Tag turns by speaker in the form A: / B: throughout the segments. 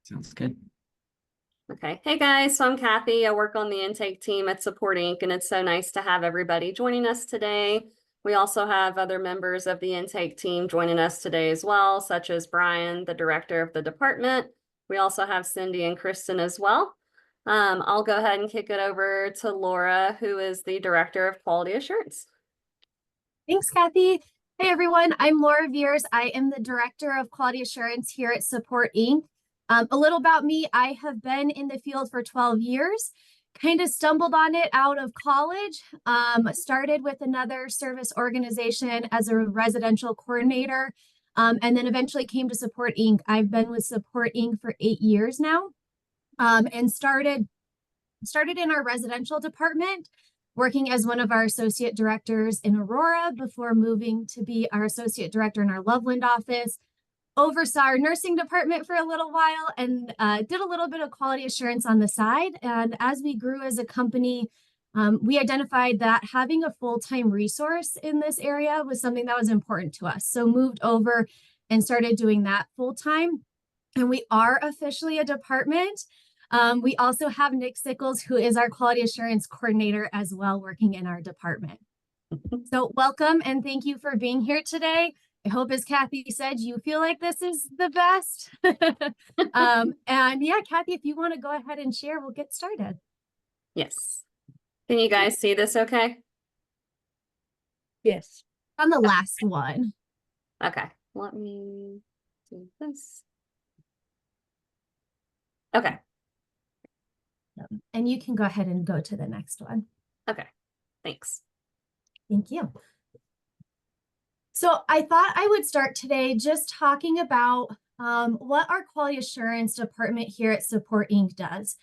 A: Sounds good.
B: Okay. Hey guys, so I'm Kathy. I work on the intake team at Support Inc. and it's so nice to have everybody joining us today. We also have other members of the intake team joining us today as well, such as Brian, the director of the department. We also have Cindy and Kristen as well. I'll go ahead and kick it over to Laura, who is the director of quality assurance.
C: Thanks, Kathy. Hey, everyone. I'm Laura Veers. I am the Director of Quality Assurance here at Support Inc. A little about me, I have been in the field for 12 years, kind of stumbled on it out of college, started with another service organization as a residential coordinator, and then eventually came to Support Inc. I've been with Support Inc. for 8 years now, and started in our residential department, working as one of our associate directors in Aurora before moving to be our associate director in our Loveland office. Oversaw our nursing department for a little while and did a little bit of quality assurance on the side. And as we grew as a company, we identified that having a full-time resource in this area was something that was important to us. So moved over and started doing that full-time. And we are officially a department. We also have Nick Sickles, who is our quality assurance coordinator as well, working in our department. So welcome and thank you for being here today. I hope, as Kathy said, you feel like this is the best. And yeah, Kathy, if you want to go ahead and share, we'll get started.
B: Yes. Can you guys see this okay?
C: Yes. On the last one.
B: Okay, let me do this. Okay.
C: And you can go ahead and go to the next one.
B: Okay, thanks.
C: Thank you. So I thought I would start today just talking about what our quality assurance department here at Support Inc. does.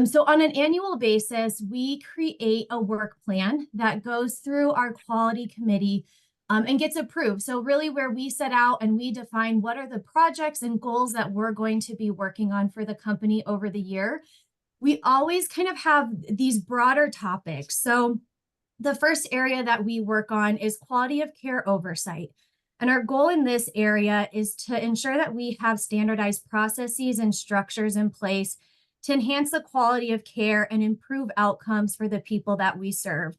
C: So on an annual basis, we create a work plan that goes through our quality committee and gets approved. So really where we set out and we define what are the projects and goals that we're going to be working on for the company over the year. We always kind of have these broader topics. So the first area that we work on is quality of care oversight. And our goal in this area is to ensure that we have standardized processes and structures in place to enhance the quality of care and improve outcomes for the people that we serve.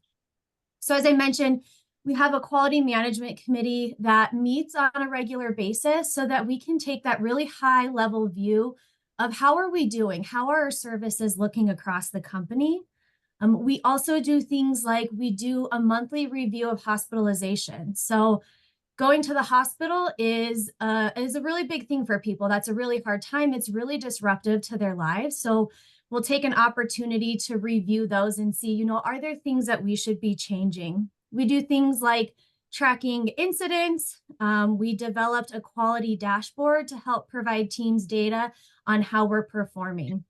C: So as I mentioned, we have a quality management committee that meets on a regular basis so that we can take that really high level view of how are we doing? How are our services looking across the company? We also do things like we do a monthly review of hospitalization. So going to the hospital is a really big thing for people. That's a really hard time. It's really disruptive to their lives. So we'll take an opportunity to review those and see, you know, are there things that we should be changing? We do things like tracking incidents. We developed a quality dashboard to help provide teams data on how we're performing.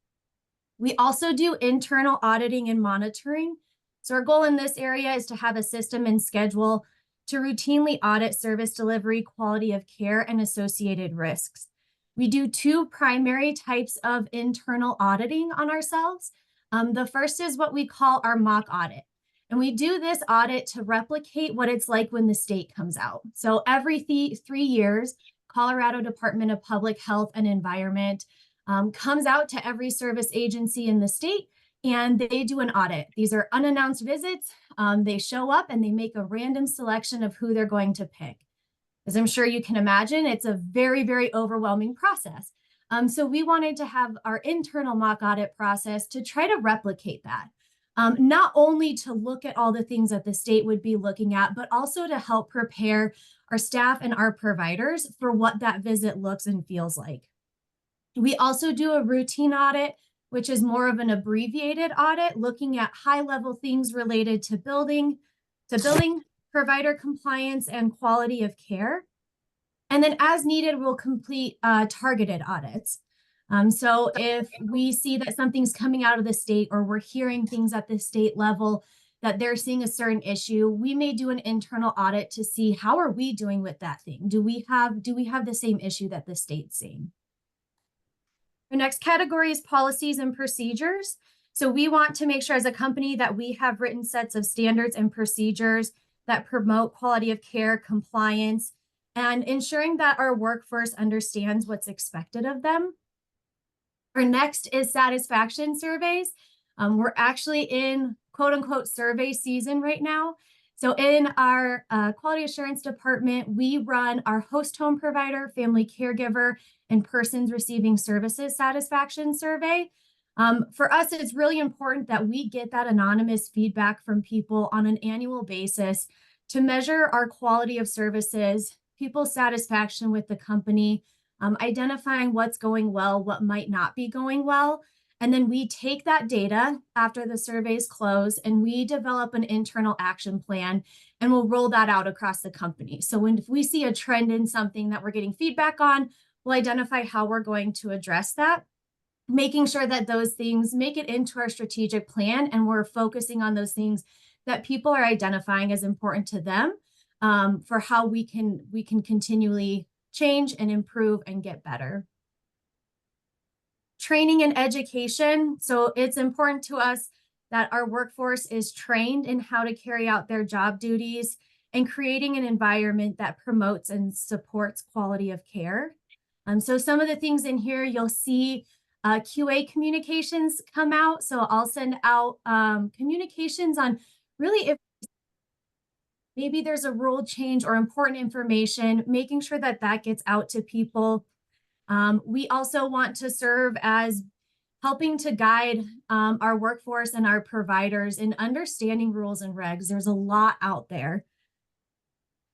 C: We also do internal auditing and monitoring. So our goal in this area is to have a system and schedule to routinely audit service delivery, quality of care, and associated risks. We do two primary types of internal auditing on ourselves. The first is what we call our mock audit. And we do this audit to replicate what it's like when the state comes out. So every 3 years, Colorado Department of Public Health and Environment comes out to every service agency in the state and they do an audit. These are unannounced visits. They show up and they make a random selection of who they're going to pick. As I'm sure you can imagine, it's a very, very overwhelming process. So we wanted to have our internal mock audit process to try to replicate that. Not only to look at all the things that the state would be looking at, but also to help prepare our staff and our providers for what that visit looks and feels like. We also do a routine audit, which is more of an abbreviated audit, looking at high-level things related to billing, provider compliance, and quality of care. And then as needed, we'll complete targeted audits. So if we see that something's coming out of the state or we're hearing things at the state level that they're seeing a certain issue, we may do an internal audit to see how are we doing with that thing? Do we have the same issue that the state's seeing? The next category is policies and procedures. So we want to make sure as a company that we have written sets of standards and procedures that promote quality of care, compliance, and ensuring that our workforce understands what's expected of them. Our next is satisfaction surveys. We're actually in quote unquote survey season right now. So in our quality assurance department, we run our host home provider, family caregiver, and persons receiving services satisfaction survey. For us, it's really important that we get that anonymous feedback from people on an annual basis to measure our quality of services, people's satisfaction with the company, identifying what's going well, what might not be going well. And then we take that data after the surveys close and we develop an internal action plan and we'll roll that out across the company. So if we see a trend in something that we're getting feedback on, we'll identify how we're going to address that, making sure that those things make it into our strategic plan and we're focusing on those things that people are identifying as important to them, for how we can continually change and improve and get better. Training and education. So it's important to us that our workforce is trained in how to carry out their job duties and creating an environment that promotes and supports quality of care. So some of the things in here, you'll see QA communications come out. So I'll send out communications on really if maybe there's a rule change or important information, making sure that that gets out to people. We also want to serve as helping to guide our workforce and our providers in understanding rules and regs. There's a lot out there.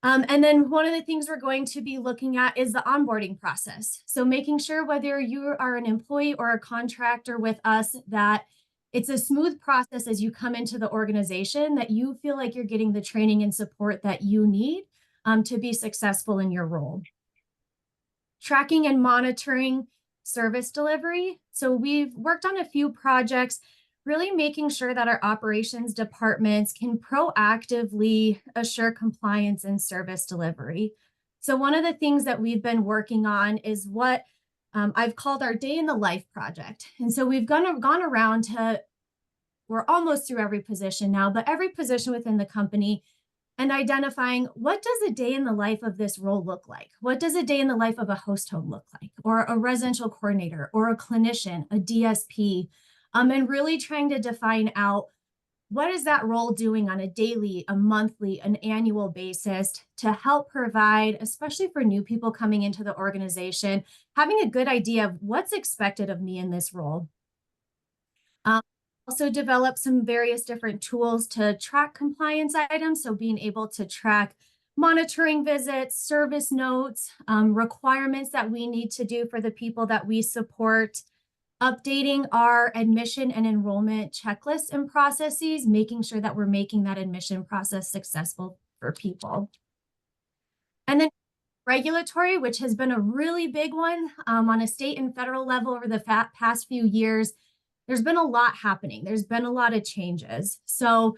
C: And then one of the things we're going to be looking at is the onboarding process. So making sure whether you are an employee or a contractor with us, that it's a smooth process as you come into the organization, that you feel like you're getting the training and support that you need to be successful in your role. Tracking and monitoring service delivery. So we've worked on a few projects, really making sure that our operations departments can proactively assure compliance and service delivery. So one of the things that we've been working on is what I've called our day in the life project. And so we've gone around to, we're almost through every position now, but every position within the company, and identifying what does a day in the life of this role look like? What does a day in the life of a host home look like? Or a residential coordinator, or a clinician, a DSP, and really trying to define out what is that role doing on a daily, a monthly, an annual basis to help provide, especially for new people coming into the organization, having a good idea of what's expected of me in this role. Also develop some various different tools to track compliance items. So being able to track monitoring visits, service notes, requirements that we need to do for the people that we support, updating our admission and enrollment checklists and processes, making sure that we're making that admission process successful for people. And then regulatory, which has been a really big one on a state and federal level over the past few years. There's been a lot happening. There's been a lot of changes. So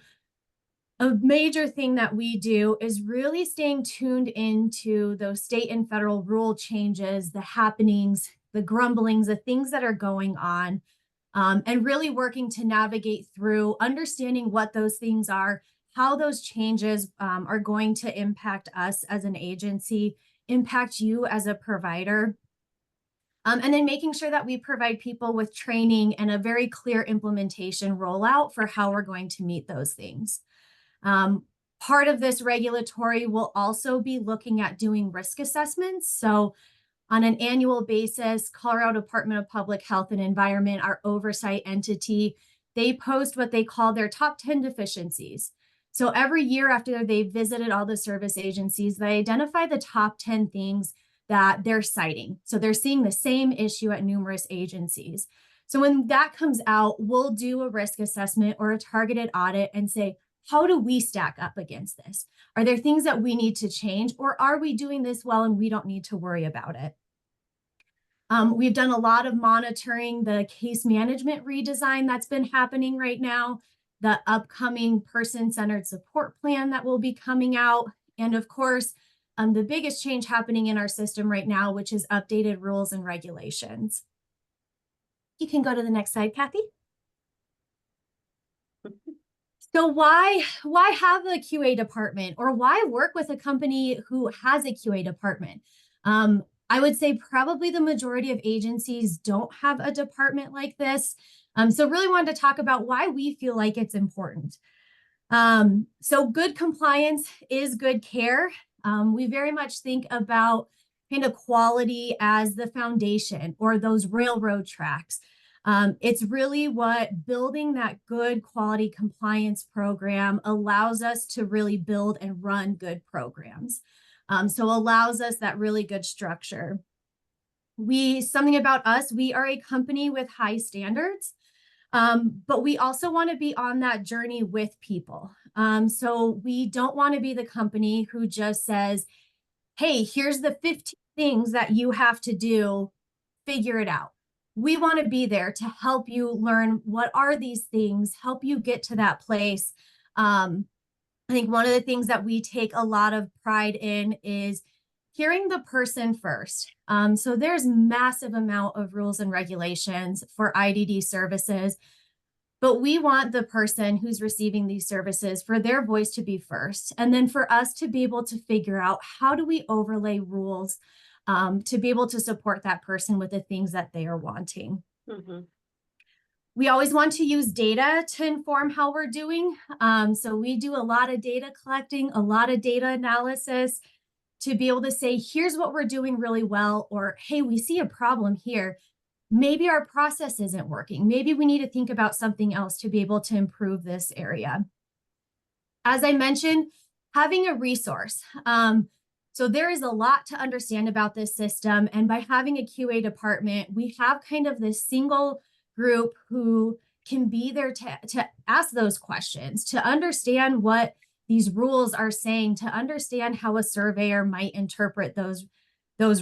C: a major thing that we do is really staying tuned into those state and federal rule changes, the happenings, the grumblings, the things that are going on, and really working to navigate through understanding what those things are, how those changes are going to impact us as an agency, impact you as a provider. And then making sure that we provide people with training and a very clear implementation rollout for how we're going to meet those things. Part of this regulatory will also be looking at doing risk assessments. So on an annual basis, Colorado Department of Public Health and Environment, our oversight entity, they post what they call their top 10 deficiencies. So every year after they've visited all the service agencies, they identify the top 10 things that they're citing. So they're seeing the same issue at numerous agencies. So when that comes out, we'll do a risk assessment or a targeted audit and say, how do we stack up against this? Are there things that we need to change, or are we doing this well and we don't need to worry about it? We've done a lot of monitoring the case management redesign that's been happening right now, the upcoming person-centered support plan that will be coming out, and of course, the biggest change happening in our system right now, which is updated rules and regulations. You can go to the next slide, Kathy. So why have a QA department, or why work with a company who has a QA department? I would say probably the majority of agencies don't have a department like this. So really wanted to talk about why we feel like it's important. So good compliance is good care. We very much think about kind of quality as the foundation or those railroad tracks. It's really what building that good quality compliance program allows us to really build and run good programs. So allows us that really good structure. Something about us, we are a company with high standards. But we also want to be on that journey with people. So we don't want to be the company who just says, hey, here's the 15 things that you have to do, figure it out. We want to be there to help you learn what are these things, help you get to that place. I think one of the things that we take a lot of pride in is hearing the person first. So there's massive amount of rules and regulations for IDD services, but we want the person who's receiving these services for their voice to be first, and then for us to be able to figure out how do we overlay rules to be able to support that person with the things that they are wanting.
B: Mm-hmm.
C: We always want to use data to inform how we're doing. So we do a lot of data collecting, a lot of data analysis to be able to say, here's what we're doing really well, or hey, we see a problem here. Maybe our process isn't working. Maybe we need to think about something else to be able to improve this area. As I mentioned, having a resource. So there is a lot to understand about this system. And by having a QA department, we have kind of this single group who can be there to ask those questions, to understand what these rules are saying, to understand how a surveyor might interpret those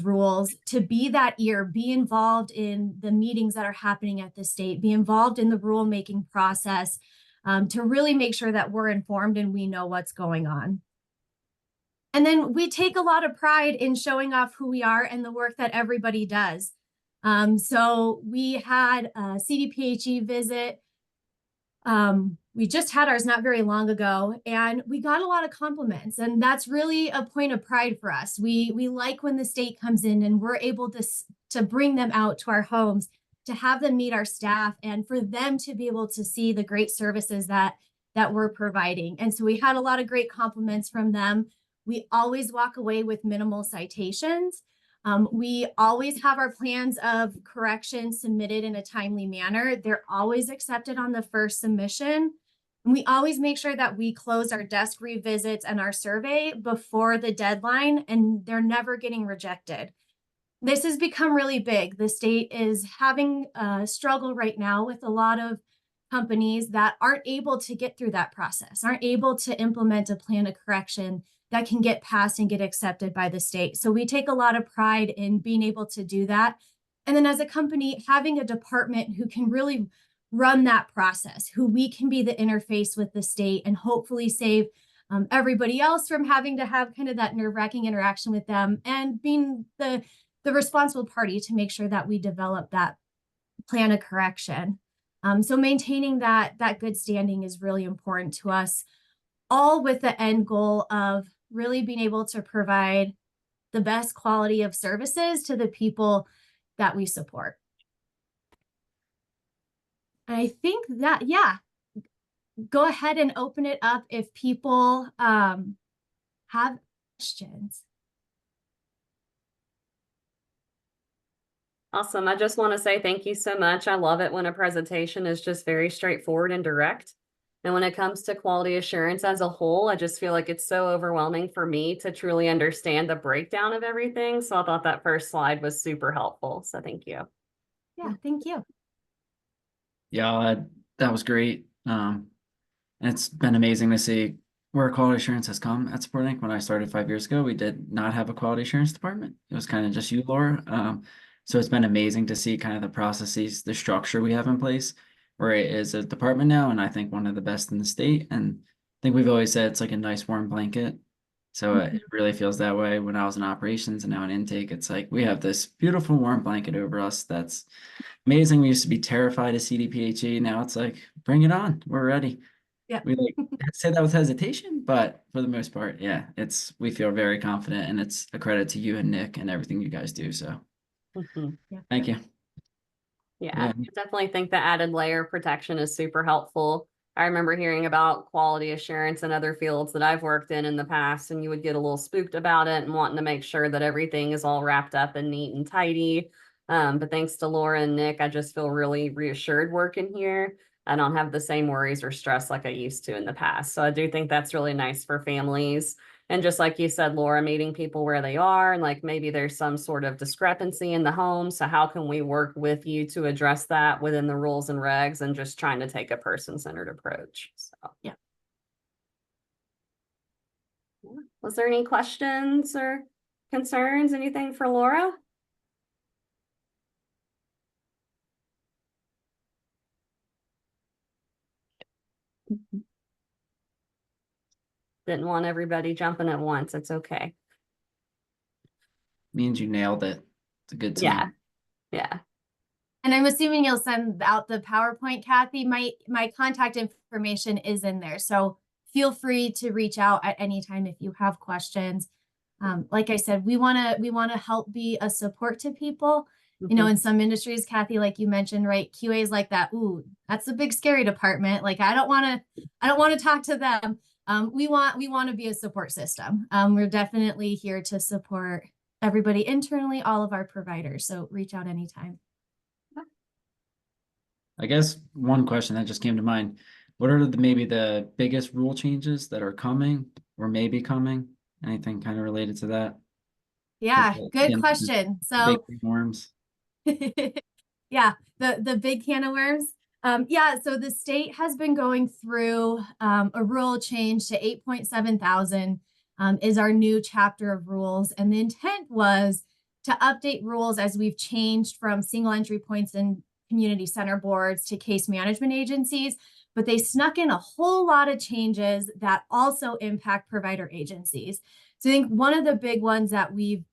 C: rules, to be that ear, be involved in the meetings that are happening at the state, be involved in the rulemaking process, to really make sure that we're informed and we know what's going on. And then we take a lot of pride in showing off who we are and the work that everybody does. So we had a CDPHE visit. We just had ours not very long ago, and we got a lot of compliments, and that's really a point of pride for us. We like when the state comes in and we're able to bring them out to our homes, to have them meet our staff, and for them to be able to see the great services that we're providing. And so we had a lot of great compliments from them. We always walk away with minimal citations. We always have our plans of correction submitted in a timely manner. They're always accepted on the first submission. And we always make sure that we close our desk revisits and our survey before the deadline, and they're never getting rejected. This has become really big. The state is having a struggle right now with a lot of companies that aren't able to get through that process, aren't able to implement a plan of correction that can get passed and get accepted by the state. So we take a lot of pride in being able to do that. And then as a company, having a department who can really run that process, who we can be the interface with the state and hopefully save everybody else from having to have kind of that nerve-wracking interaction with them, and being the responsible party to make sure that we develop that plan of correction. So maintaining that good standing is really important to us, all with the end goal of really being able to provide the best quality of services to the people that we support. I think that, yeah, go ahead and open it up if people have questions.
B: Awesome. I just want to say thank you so much. I love it when a presentation is just very straightforward and direct. And when it comes to quality assurance as a whole, I just feel like it's so overwhelming for me to truly understand the breakdown of everything. So I thought that first slide was super helpful. So thank you.
C: Yeah, thank you.
A: Yeah, that was great. And it's been amazing to see where quality assurance has come at Support Inc. When I started 5 years ago, we did not have a quality assurance department. It was kind of just you, Laura. So it's been amazing to see kind of the processes, the structure we have in place, where it is a department now, and I think one of the best in the state. And I think we've always said it's like a nice warm blanket. So it really feels that way. When I was in operations and now in intake, it's like we have this beautiful warm blanket over us that's amazing. We used to be terrified of CDPHE. Now it's like, bring it on. We're ready.
C: Yeah.
A: We like say that with hesitation, but for the most part, yeah, we feel very confident, and it's a credit to you and Nick and everything you guys do. So
B: Mhm.
A: thank you.
B: Yeah,
A: Yeah.
B: I definitely think the added layer of protection is super helpful. I remember hearing about quality assurance in other fields that I've worked in the past, and you would get a little spooked about it and wanting to make sure that everything is all wrapped up and neat and tidy. But thanks to Laura and Nick, I just feel really reassured working here. I don't have the same worries or stress like I used to in the past. So I do think that's really nice for families. And just like you said, Laura, meeting people where they are, and like maybe there's some sort of discrepancy in the home. So how can we work with you to address that within the rules and regs, and just trying to take a person-centered approach? So
C: Yeah.
B: Was there any questions or concerns, anything for Laura? Didn't want everybody jumping at once. It's okay.
A: Means you nailed it. It's a good
B: Yeah.
A: team.
B: Yeah.
C: And I'm assuming you'll send out the PowerPoint, Kathy. My contact information is in there. So feel free to reach out at any time if you have questions. Like I said, we wanna help be a support to people. You know,
B: Mhm.
C: in some industries, Kathy, like you mentioned, right? QA is like that. Ooh, that's a big scary department. Like I don't wanna talk to them. We want to be a support system. We're definitely here to support everybody internally, all of our providers. So reach out anytime.
A: I guess one question that just came to mind. What are maybe the biggest rule changes that are coming or maybe coming? Anything kind of related to that? With
C: Yeah, good question.
A: the big
C: So
A: worms.
C: yeah, the big can of worms. Yeah, so the state has been going through a rule change to 8.7 thousand is our new chapter of rules. And the intent was to update rules as we've changed from single entry points and community center boards to case management agencies. But they snuck in a whole lot of changes that also impact provider agencies. So I think one of the big ones that we've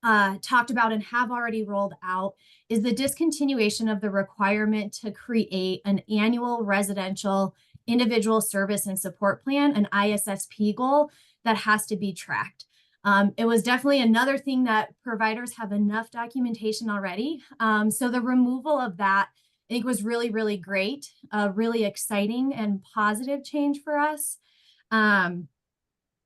C: talked about and have already rolled out is the discontinuation of the requirement to create an annual residential individual service and support plan, an ISSP goal that has to be tracked. It was definitely another thing that providers have enough documentation already. So the removal of that, I think, was really, really great, really exciting and positive change for us.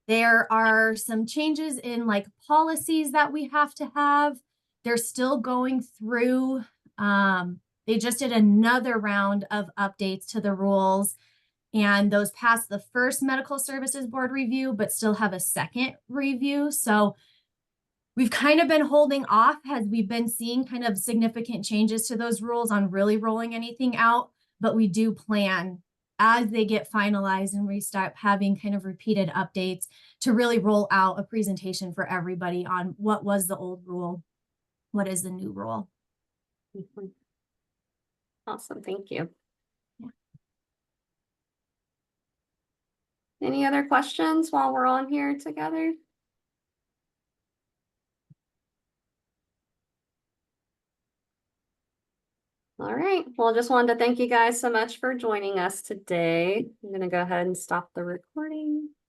C: There are some changes in like policies that we have to have. They're still going through. They just did another round of updates to the rules, and those passed the first medical services board review, but still have a second review. So we've kind of been holding off as we've been seeing kind of significant changes to those rules on really rolling anything out, but we do plan as they get finalized and we start having kind of repeated updates to really roll out a presentation for everybody on what was the old rule, what is the new rule.
B: Mhm. Awesome. Thank you.
C: Yeah.
B: Any other questions while we're on here together? All right. Well, I just wanted to thank you guys so much for joining us today. I'm going to go ahead and stop the recording.